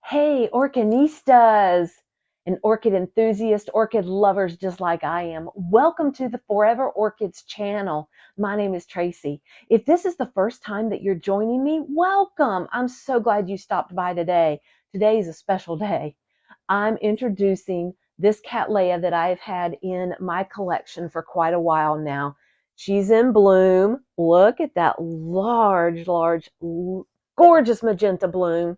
Hey, Orchinistas and orchid enthusiasts, orchid lovers just like I am. Welcome to the Forever Orchids channel. My name is Tracy. If this is the first time that you're joining me, welcome. I'm so glad you stopped by today. Today is a special day. I'm introducing this Cattleya that I've had in my collection for quite a while now. She's in bloom. Look at that large, gorgeous magenta bloom.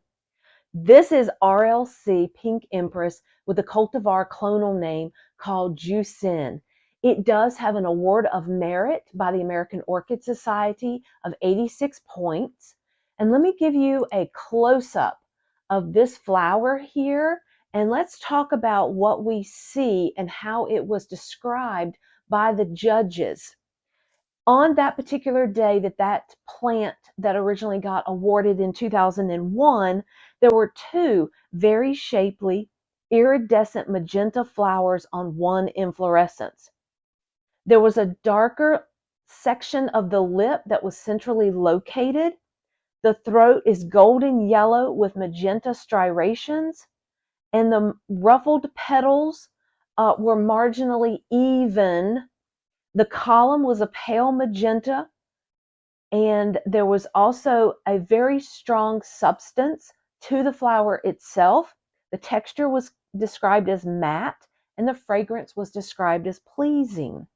This is RLC Pink Empress with a cultivar clonal name called Juicin. It does have an award of merit by the American Orchid Society of 86 points. And let me give you a close-up of this flower here, and let's talk about what we see and how it was described by the judges. On that particular day that plant that originally got awarded in 2001, there were two very shapely, iridescent magenta flowers on one inflorescence. There was a darker section of the lip that was centrally located. The throat is golden yellow with magenta striations, and the ruffled petals were marginally even. The column was a pale magenta, and there was also a very strong substance to the flower itself. The texture was described as matte, and the fragrance was described as pleasing.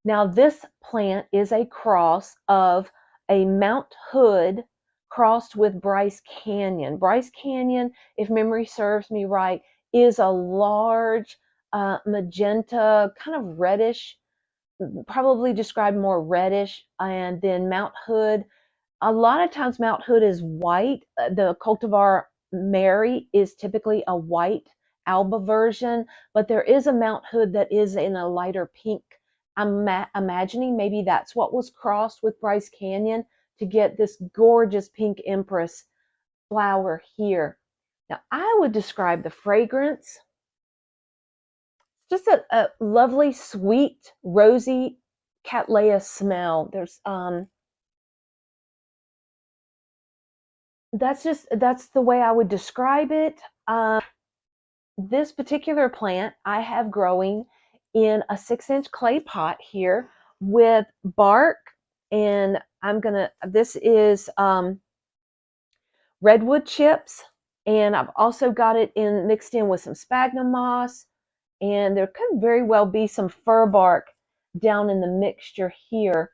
Now, this plant is a cross of a Mount Hood crossed with Bryce Canyon. Bryce Canyon, if memory serves me right, is a large magenta, kind of reddish, probably described more reddish, and then Mount Hood. A lot of times Mount Hood is white. The cultivar Mary is typically a white alba version, but there is a Mount Hood that is in a lighter pink. I'm imagining maybe that's what was crossed with Bryce Canyon to get this gorgeous pink empress flower here. Now, I would describe the fragrance just a lovely, sweet, rosy Cattleya smell. There's that's the way I would describe it. This particular plant I have growing in a 6-inch clay pot here with bark, and this is redwood chips, and I've also got it mixed in with some sphagnum moss, and there could very well be some fir bark down in the mixture here.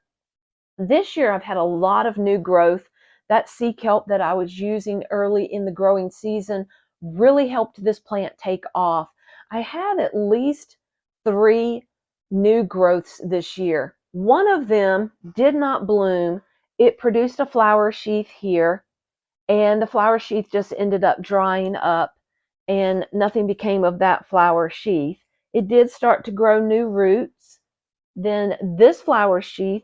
This year I've had a lot of new growth. That sea kelp that I was using early in the growing season really helped this plant take off. I had at least 3 new growths this year. One of them did not bloom. It produced a flower sheath here, and the flower sheath just ended up drying up, and nothing became of that flower sheath. It did start to grow new roots. Then this flower sheath,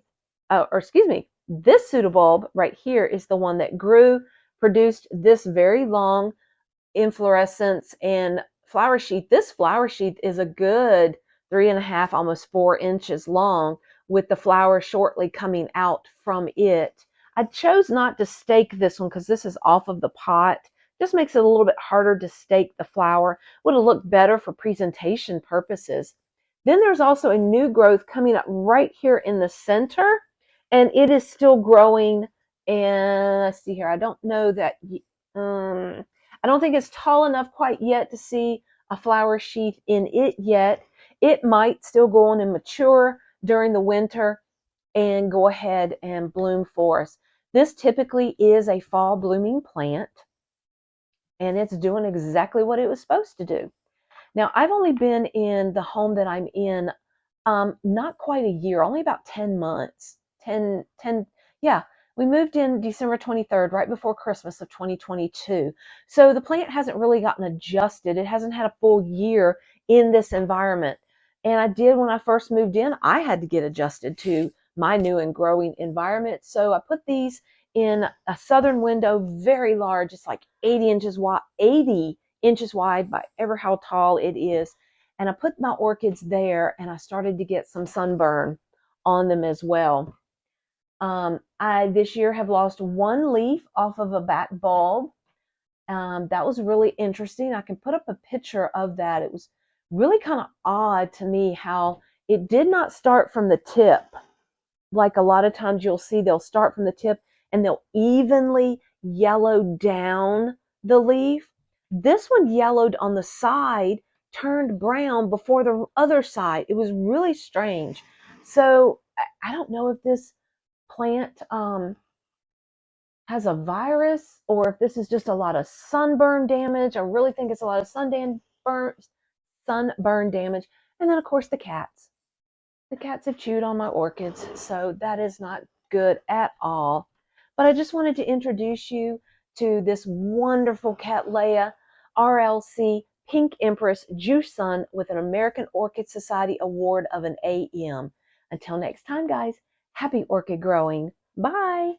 or excuse me, this pseudobulb right here is the one that grew, produced this very long inflorescence and flower sheath. This flower sheath is a good 3.5, almost 4 inches long, with the flower shortly coming out from it. I chose not to stake this one because this is off of the pot. Just makes it a little bit harder to stake the flower. Would have looked better for presentation purposes. Then there's also a new growth coming up right here in the center, and it is still growing. And let's see here. I don't know that. I don't think it's tall enough quite yet to see a flower sheath in it yet. It might still go on and mature during the winter and go ahead and bloom for us. This typically is a fall blooming plant, and it's doing exactly what it was supposed to do. Now, I've only been in the home that I'm in not quite a year, only about 10 months. 10, yeah. We moved in December 23rd, right before Christmas of 2022. So the plant hasn't really gotten adjusted. It hasn't had a full year in this environment. And I did when I first moved in, I had to get adjusted to my new and growing environment. So I put these in a southern window, very large. It's like 80 inches wide by ever how tall it is. And I put my orchids there, and I started to get some sunburn on them as well. I this year have lost one leaf off of a back bulb. That was really interesting. I can put up a picture of that. It was really kind of odd to me how it did not start from the tip. Like a lot of times you'll see they'll start from the tip and they'll evenly yellow down the leaf. This one yellowed on the side, turned brown before the other side. It was really strange. So I don't know if this plant has a virus or if this is just a lot of sunburn damage. I really think it's a lot of sunburn damage. And then, of course, the cats. The cats have chewed on my orchids, so that is not good at all. But I just wanted to introduce you to this wonderful Cattleya RLC Pink Empress Juice Sun with an American Orchid Society Award of an AM. Until next time, guys, happy orchid growing. Bye.